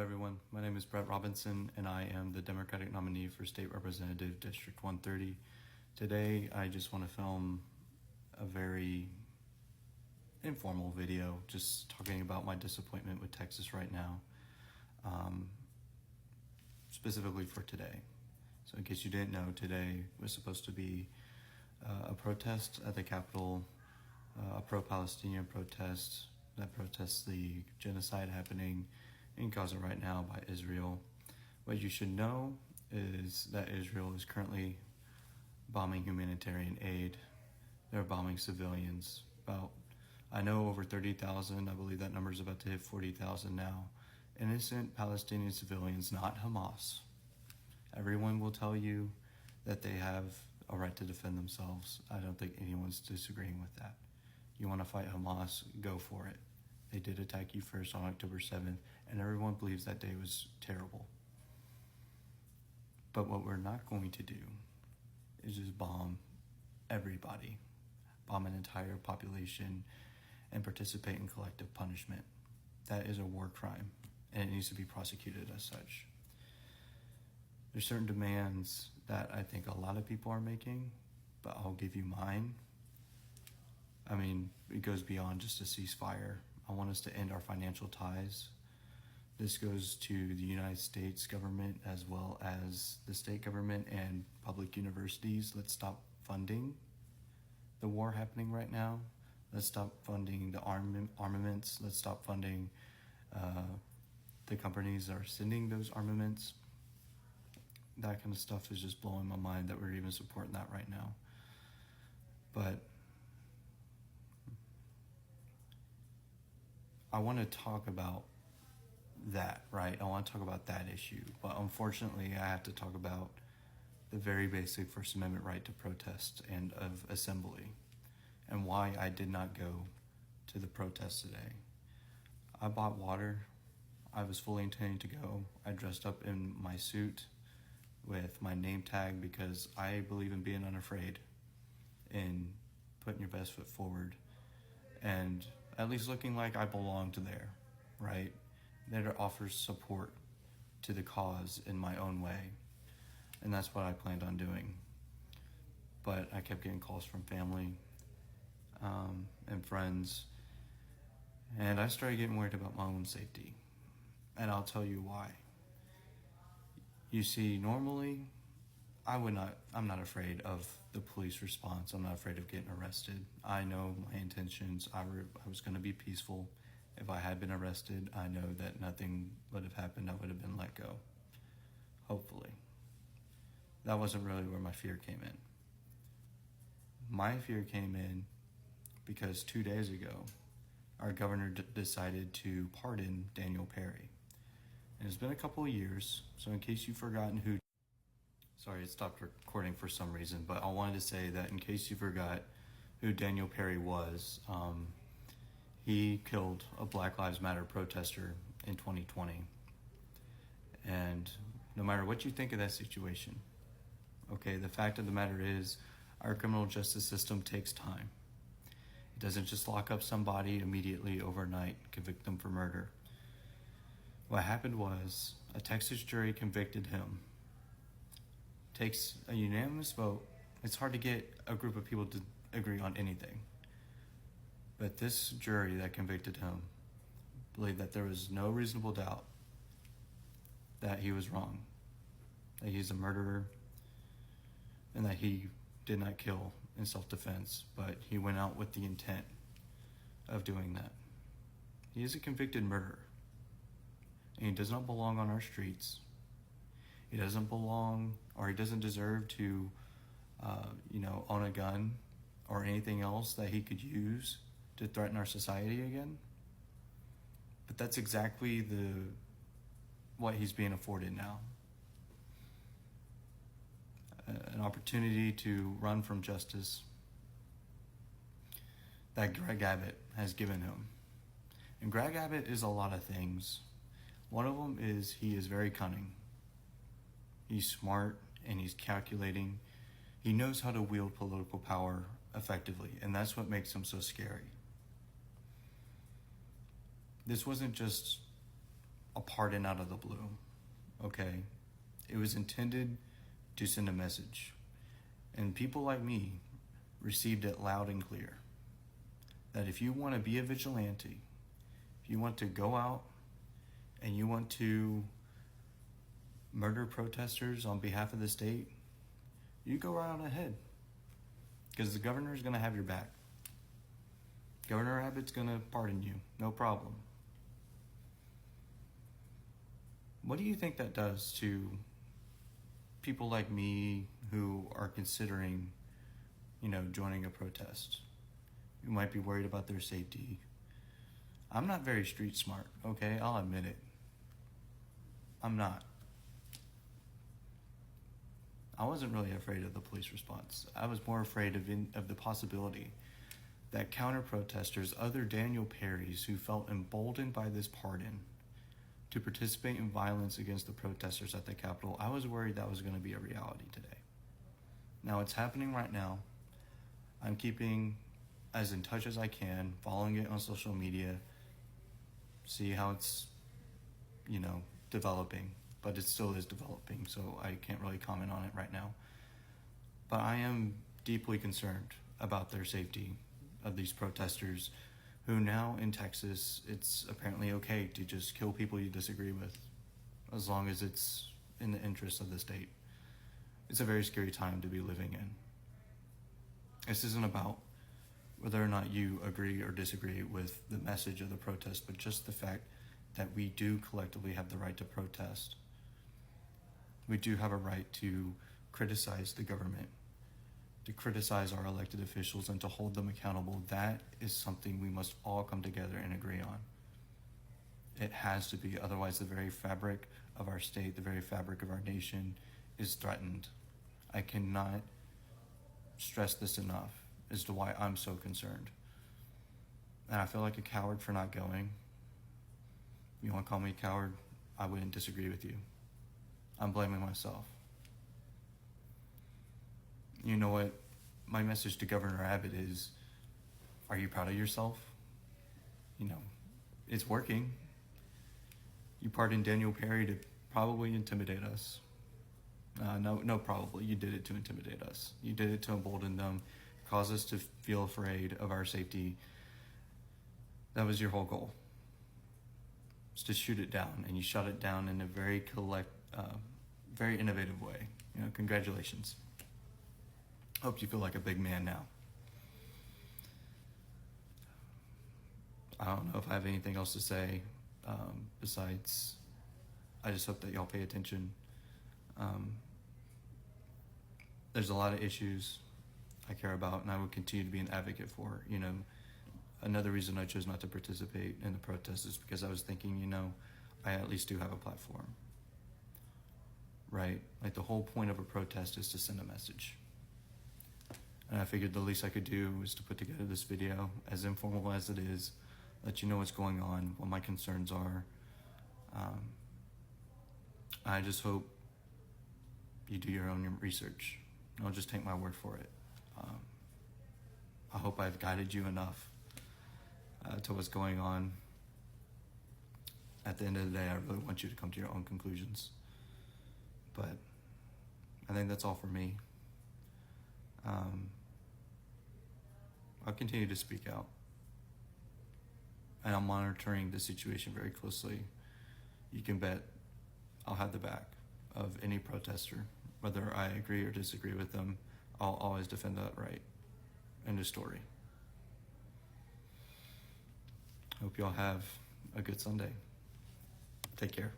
everyone. My name is Brett Robinson, and I am the Democratic nominee for State Representative District 130. Today, I just want to film a very informal video, just talking about my disappointment with Texas right now, specifically for today. So in case you didn't know, today was supposed to be a protest at the Capitol, a pro-Palestinian protest that protests the genocide happening in Gaza right now by Israel. What you should know is that Israel is currently bombing humanitarian aid. They're bombing civilians. I know over 30,000, I believe that number is about to hit 40,000 now. Innocent Palestinian civilians, not Hamas. Everyone will tell you that they have a right to defend themselves. I don't think anyone's disagreeing with that. You want to fight Hamas, go for it. They did attack you first on October 7th, and everyone believes that day was terrible. But what we're not going to do is just bomb everybody, bomb an entire population, and participate in collective punishment. That is a war crime, and it needs to be prosecuted as such. There's certain demands that I think a lot of people are making, but I'll give you mine. I mean, it goes beyond just a ceasefire. I want us to end our financial ties. This goes to the United States government as well as the state government and public universities. Let's stop funding the war happening right now. Let's stop funding the armaments. Let's stop funding the companies that are sending those armaments. That kind of stuff is just blowing my mind that we're even supporting that right now. But I want to talk about that, right? I want to talk about that issue. But unfortunately, I have to talk about the very basic First Amendment right to protest and of assembly, and why I did not go to the protest today. I bought water. I was fully intending to go. I dressed up in my suit with my name tag because I believe in being unafraid and putting your best foot forward and at least looking like I belonged there, right? That it offers support to the cause in my own way. And that's what I planned on doing. But I kept getting calls from family and friends, and I started getting worried about my own safety. And I'll tell you why. You see, normally, I'm not afraid of the police response. I'm not afraid of getting arrested. I know my intentions. I was going to be peaceful. If I had been arrested, I know that nothing would have happened. I would have been let go. Hopefully. That wasn't really where my fear came in. My fear came in because 2 days ago, our governor decided to pardon Daniel Perry. And it's been a couple of years, so in case you've forgotten Sorry, it stopped recording for some reason, but I wanted to say that in case you forgot who Daniel Perry was, he killed a Black Lives Matter protester in 2020. And no matter what you think of that situation, okay, the fact of the matter is our criminal justice system takes time. It doesn't just lock up somebody immediately overnight, convict them for murder. What happened was a Texas jury convicted him. Takes a unanimous vote. It's hard to get a group of people to agree on anything. But this jury that convicted him believed that there was no reasonable doubt that he was wrong, that he's a murderer, and that he did not kill in self-defense, but he went out with the intent of doing that. He is a convicted murderer, and he does not belong on our streets. He doesn't belong, or he doesn't deserve to, own a gun or anything else that he could use to threaten our society again. But that's exactly what he's being afforded now. An opportunity to run from justice that Greg Abbott has given him. And Greg Abbott is a lot of things. One of them is he is very cunning. He's smart and he's calculating. He knows how to wield political power effectively, and that's what makes him so scary. This wasn't just a pardon out of the blue, okay? It was intended to send a message. And people like me received it loud and clear. That if you want to be a vigilante, if you want to go out and you want to murder protesters on behalf of the state, you go right on ahead. Because the governor is going to have your back. Governor Abbott's going to pardon you, no problem. What do you think that does to people like me who are considering, joining a protest? Who might be worried about their safety? I'm not very street smart, okay? I'll admit it. I'm not. I wasn't really afraid of the police response. I was more afraid of the possibility that counter-protesters, other Daniel Perrys who felt emboldened by this pardon to participate in violence against the protesters at the Capitol, I was worried that was going to be a reality today. Now it's happening right now. I'm keeping as in touch as I can, following it on social media, see how it's, developing. But it still is developing, so I can't really comment on it right now. But I am deeply concerned about their safety, of these protesters who now in Texas, it's apparently okay to just kill people you disagree with, as long as it's in the interest of the state. It's a very scary time to be living in. This isn't about whether or not you agree or disagree with the message of the protest, but just the fact that we do collectively have the right to protest. We do have a right to criticize the government, to criticize our elected officials, and to hold them accountable. That is something we must all come together and agree on. It has to be, otherwise the very fabric of our state, the very fabric of our nation is threatened. I cannot stress this enough as to why I'm so concerned. And I feel like a coward for not going. You want to call me a coward? I wouldn't disagree with you. I'm blaming myself. You know what? My message to Governor Abbott is, are you proud of yourself? It's working. You pardoned Daniel Perry to probably intimidate us. No, probably. You did it to intimidate us. You did it to embolden them, cause us to feel afraid of our safety. That was your whole goal. It's to shoot it down, and you shot it down in a very very innovative way. Congratulations. Hope you feel like a big man now. I don't know if I have anything else to say besides I just hope that y'all pay attention. There's a lot of issues I care about, and I will continue to be an advocate for. Another reason I chose not to participate in the protest is because I was thinking, I at least do have a platform, right? Like, the whole point of a protest is to send a message. And I figured the least I could do was to put together this video, as informal as it is, let you know what's going on, what my concerns are. I just hope you do your own research. Don't just take my word for it. I hope I've guided you enough to what's going on. At the end of the day, I really want you to come to your own conclusions. But I think that's all for me. I'll continue to speak out. And I'm monitoring the situation very closely. You can bet I'll have the back of any protester. Whether I agree or disagree with them, I'll always defend that right. End of story. Hope y'all have a good Sunday. Take care.